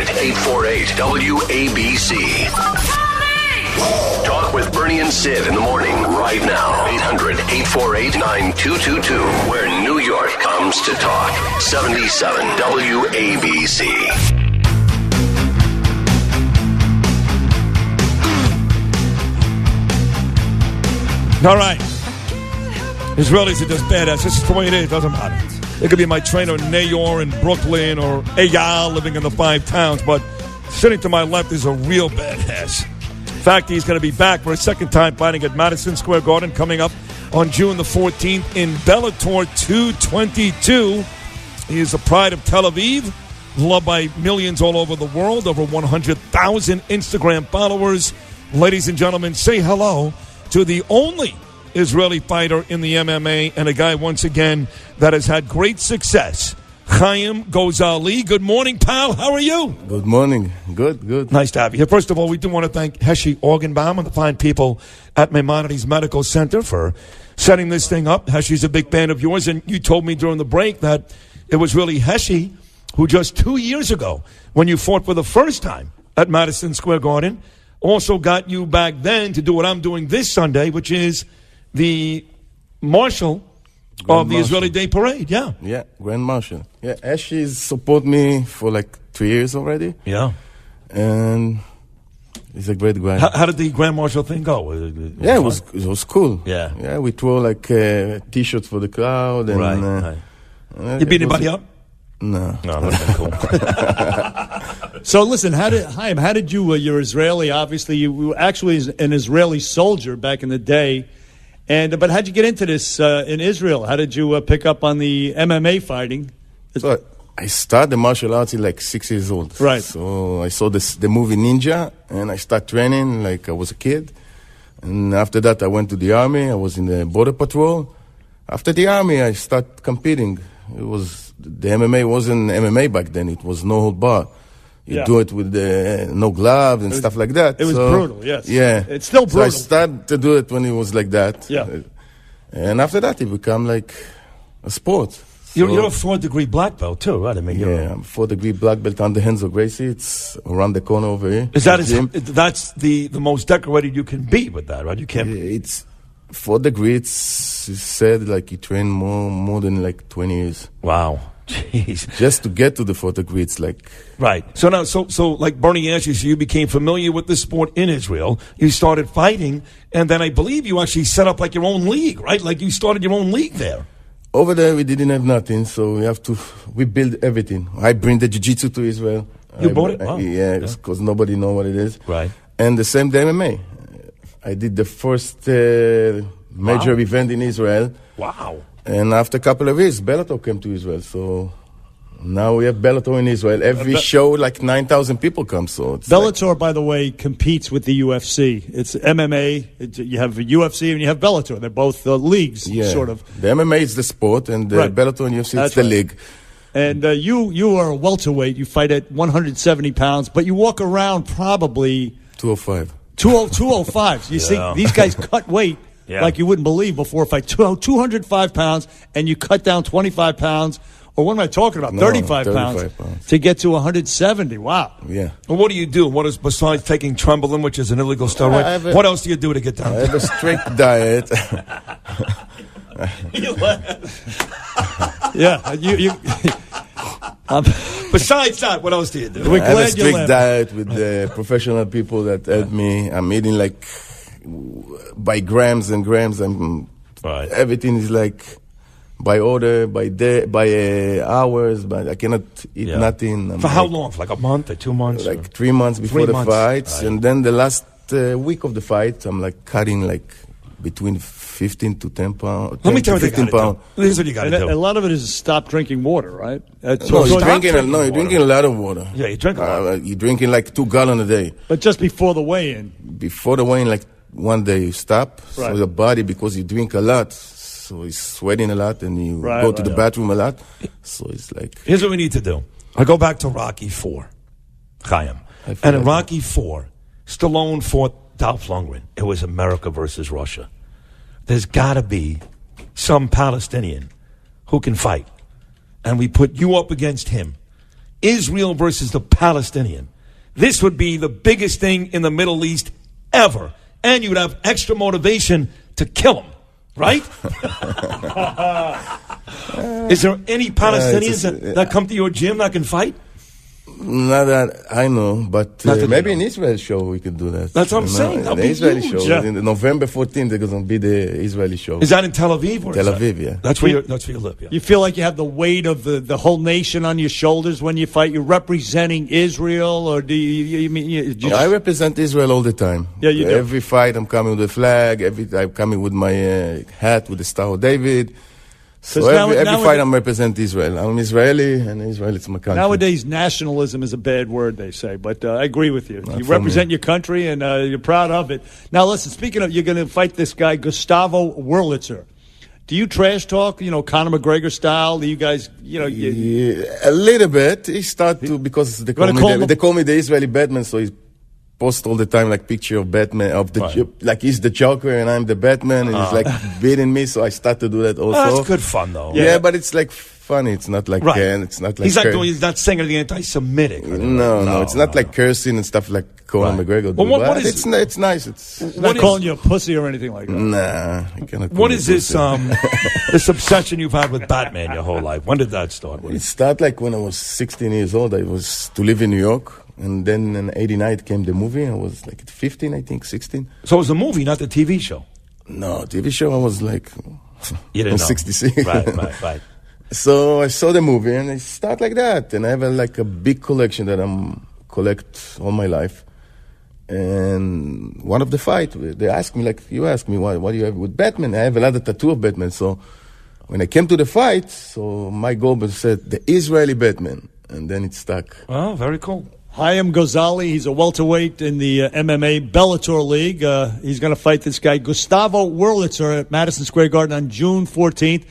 800-848-WABC. Talk with Bernie and Sid in the morning right now. 800-848-9222. Where New York comes to talk. 77 WABC. All right. Israelis are just badass. This is the way it is. Doesn't matter. It could be my trainer, Nayor in Brooklyn, or Eyal living in the 5 towns, but sitting to my left is a real badass. In fact, he's going to be back for a second time fighting at Madison Square Garden coming up on June the 14th in Bellator 222. He is the pride of Tel Aviv, loved by millions all over the world, over 100,000 Instagram followers. Ladies and gentlemen, say hello to the only Israeli fighter in the MMA and a guy, once again, that has had great success. Haim Gozali. Good morning, pal. How are you? Good morning. Good. Nice to have you here. First of all, we do want to thank Heshi Organbaum and the fine people at Maimonides Medical Center for setting this thing up. Heshi's a big fan of yours, and you told me during the break that it was really Heshi who just 2 years ago, when you fought for the first time at Madison Square Garden, also got you back then to do what I'm doing this Sunday, which is the Marshal of the Israeli Day Parade. Yeah, Grand Marshal. Yeah, Heshi support me for like 3 years already. Yeah. And he's a great guy. How did the Grand Marshal thing go? It was cool. Yeah, we throw like T-shirts for the crowd. And, right. You beat anybody up? No, that's cool. So listen, how did you? You're Israeli, obviously. You were actually an Israeli soldier back in the day, but how'd you get into this in Israel? How did you pick up on the MMA fighting? So I started martial arts at like 6 years old. Right. So I saw the movie Ninja, and I started training like I was a kid. And after that, I went to the army. I was in the border patrol. After the army, I started competing. The MMA wasn't MMA back then. It was no hold bar. You do it with no gloves and stuff like that. It was brutal, yes. Yeah. It's still brutal. So I started to do it when it was like that. Yeah. And after that, it became like a sport. You're a 4th-degree black belt, too, right? I mean, I'm 4th-degree black belt on the hands of Gracie. It's around the corner over here. That's the most decorated you can be with that, right? You can't. It's 4th degree. It's said like you train more than like 20 years. Wow. Jeez. Just to get to the 4th degree, it's like... Right. So now, so like Bernie asked you, so you became familiar with the sport in Israel. You started fighting, and then I believe you actually set up like your own league, right? Like you started your own league there. Over there, we didn't have nothing, so we build everything. I bring the jiu-jitsu to Israel. You bought it? Wow. Yeah, because nobody know what it is. Right. And the same the MMA. I did the first major event in Israel. Wow. And after a couple of years, Bellator came to Israel. So now we have Bellator in Israel. Every show, like 9,000 people come. So it's Bellator, by the way, competes with the UFC. It's MMA. You have UFC and you have Bellator. They're both leagues, sort of. The MMA is the sport, and the Bellator and UFC is the league. And you are a welterweight. You fight at 170 pounds, but you walk around probably 205. 205. You see, these guys cut weight. Yeah. Like you wouldn't believe before a fight. 205 pounds, and you cut down 25 pounds, or what am I talking about? 35 pounds to get to 170. Wow. Yeah. Well, what do you do? What is, besides taking Trembolin, which is an illegal steroid, what else do you do to get down? I have a strict diet. Besides that, what else do you do? I have a strict diet with the professional people that help me. I'm eating like... by grams and grams, and everything is like by order, by day, by hours. But I cannot eat nothing. For how long? For like a month or 2 months? Like 3 months before the fights, and then the last week of the fight, I'm like cutting like between 15 to 10 pounds. Let me tell you what you got to do. This is what you got to do. A lot of it is stop drinking water, right? You're drinking a lot of water. Yeah, you drink a lot. You're drinking like 2 gallons a day. But just before the weigh-in. Before the weigh-in, like one day you stop. Right. So your body, because you drink a lot, so it's sweating a lot, and you go to the bathroom a lot. So it's like... Here's what we need to do. I go back to Rocky IV, Chaim. And in Rocky IV, Stallone fought Dolph Lundgren. It was America versus Russia. There's got to be some Palestinian who can fight. And we put you up against him Israel versus the Palestinian. This would be the biggest thing in the Middle East ever. And you would have extra motivation to kill him, right? Is there any Palestinians that come to your gym that can fight? Not that I know, but maybe in Israel show we could do that. That's what I'm saying. The Israeli show. Yeah. In November 14th, there's going to be the Israeli show. Is that in Tel Aviv? Or Tel Aviv, yeah. That's where you live, yeah. You feel like you have the weight of the whole nation on your shoulders when you fight? You're representing Israel, or do you I represent Israel all the time. Yeah, you do. Every fight, I'm coming with a flag. I'm coming with my hat with the Star of David. So every fight I'm represent Israel. I'm Israeli, and Israel is my country. Nowadays, nationalism is a bad word, they say, but I agree with you. You represent your country, and you're proud of it. Now, listen, speaking of, you're going to fight this guy, Gustavo Wurlitzer. Do you trash talk, Conor McGregor style? Do you guys, Yeah, a little bit. He started to, because they call me the Israeli Batman, so he's post all the time like picture of Batman like he's the Joker and I'm the Batman and he's like beating me, so I start to do that also. That's good fun though. Yeah, but it's like funny. It's not like it's not like he's not saying anything anti-Semitic. No, it's not like cursing and stuff like Conor McGregor. Well, it's nice. It's not calling you a pussy or anything like that. Nah, I cannot. What is this this obsession you've had with Batman your whole life? When did that start? It started like when I was 16 years old. I was to live in New York. And then in '89 came the movie. I was like 15, I think, 16. So it was the movie, not the TV show? No, TV show I was like you didn't know. 66. Right. So I saw the movie and I start like that. And I have a big collection that I'm collect all my life. And one of the fight, they asked me, like, you asked me, what do you have with Batman? I have another tattoo of Batman. So when I came to the fight, so my goal was said, the Israeli Batman. And then it stuck. Oh, very cool. Haim Gozali, he's a welterweight in the MMA Bellator League. He's going to fight this guy, Gustavo Wurlitzer, at Madison Square Garden on June 14th.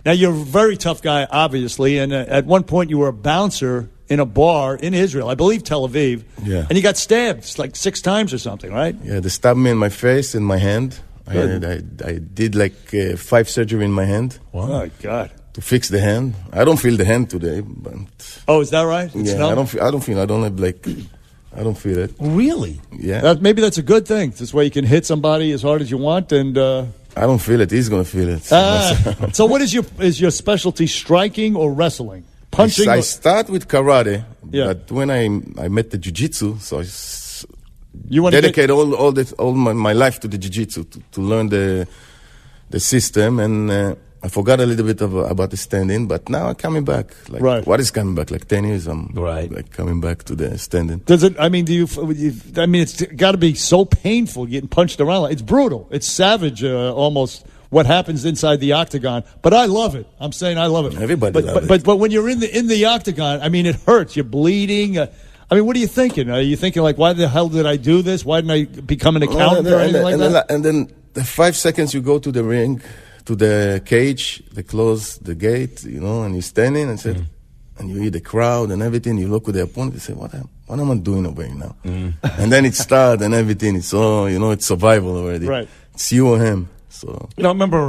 Now, you're a very tough guy, obviously, and at one point you were a bouncer in a bar in Israel, I believe Tel Aviv, and you got stabbed like 6 times or something, right? Yeah, they stabbed me in my face, in my hand. I did like 5 surgery in my hand. Wow. Oh, my God. To fix the hand. I don't feel the hand today, but is that right? It's I don't feel it. Really? Yeah. Maybe that's a good thing. This way you can hit somebody as hard as you want, and I don't feel it. He's gonna feel it. So what is your specialty? Striking or wrestling? Punching? I start with karate, but when I met the jiu-jitsu, so I dedicate all my life to the jiu-jitsu to learn the system, and I forgot a little bit about the standing, but now I'm coming back. What is coming back? Like 10 years, I'm like coming back to the standing. Does it? I mean, it's got to be so painful getting punched around. It's brutal. It's savage, almost what happens inside the octagon. But I love it. I'm saying I love it. Everybody loves it. But when you're in the octagon, I mean, it hurts. You're bleeding. I mean, what are you thinking? Are you thinking like, why the hell did I do this? Why didn't I become an accountant or anything like that? And then the 5 seconds you go to the ring, to the cage, they close the gate, and you're standing and and you hear the crowd and everything. You look at the opponent, you say, what am I doing over here now? And then it starts and everything. It's all, it's survival already. Right. It's you or him. So I remember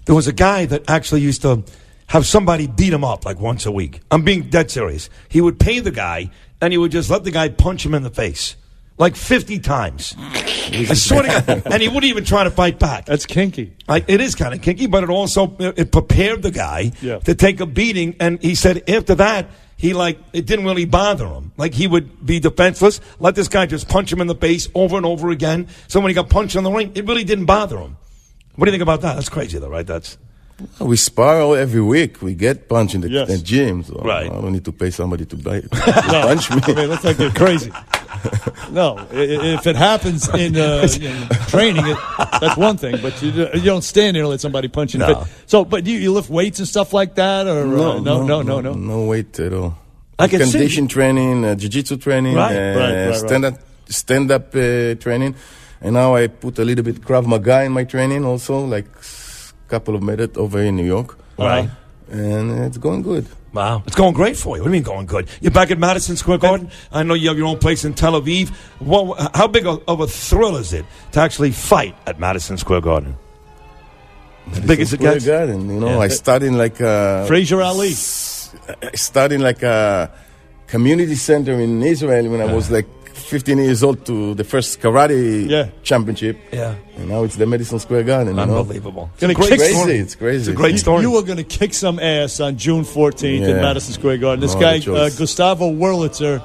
there was a guy that actually used to have somebody beat him up like once a week. I'm being dead serious. He would pay the guy and he would just let the guy punch him in the face. Like 50 times. I swear to God. And he wouldn't even try to fight back. That's kinky. It is kind of kinky, but it prepared the guy to take a beating. And he said after that, it didn't really bother him. Like he would be defenseless, let this guy just punch him in the face over and over again. So when he got punched in the ring, it really didn't bother him. What do you think about that? That's crazy though, right? We spar every week. We get punched in the gym. So right. I don't need to pay somebody to punch me. I mean, it looks like you're crazy. No, if it happens in training, that's one thing. But you don't stand there and let somebody punch you in the face. So, but you lift weights and stuff like that, or no? No weight at all. Condition training, jiu-jitsu training, stand-up training, and now I put a little bit Krav Maga in my training also, like couple of minutes over in New York. Right. And it's going good. Wow. It's going great for you. What do you mean going good? You're back at Madison Square Garden. I know you have your own place in Tel Aviv. How big of a thrill is it to actually fight at Madison Square Garden? As big as it gets? Garden, I started like Fraser Ali. Starting like community center in Israel when I was like 15 years old to the first karate championship. Yeah. And now it's the Madison Square Garden. Unbelievable. It's crazy. It's crazy. It's a great story. You are going to kick some ass on June 14th in Madison Square Garden. This guy, Gustavo Wurlitzer,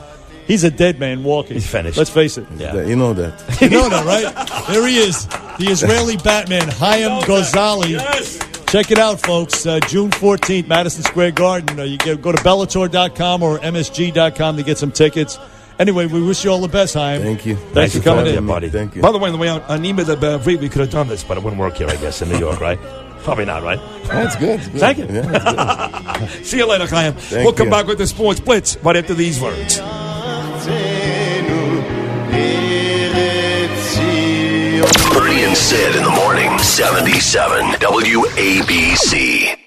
he's a dead man walking. He's finished. Let's face it. Yeah. You know that. You know that, right? There he is, the Israeli Batman, Haim Gozali. Yes. Check it out, folks. June 14th, Madison Square Garden. You can go to Bellator.com or MSG.com to get some tickets. Anyway, we wish you all the best, Haim. Thank you. Thanks for coming in, buddy. Thank you. By the way, on the way out, on email that we could have done this, but it wouldn't work here, I guess, in New York, right? Probably not, right? That's good. It's good. Thank you. Yeah, that's good. See you later, Chaim. We'll come back with the Sports Blitz right after these words. Bernie and Sid in the morning, 77 WABC.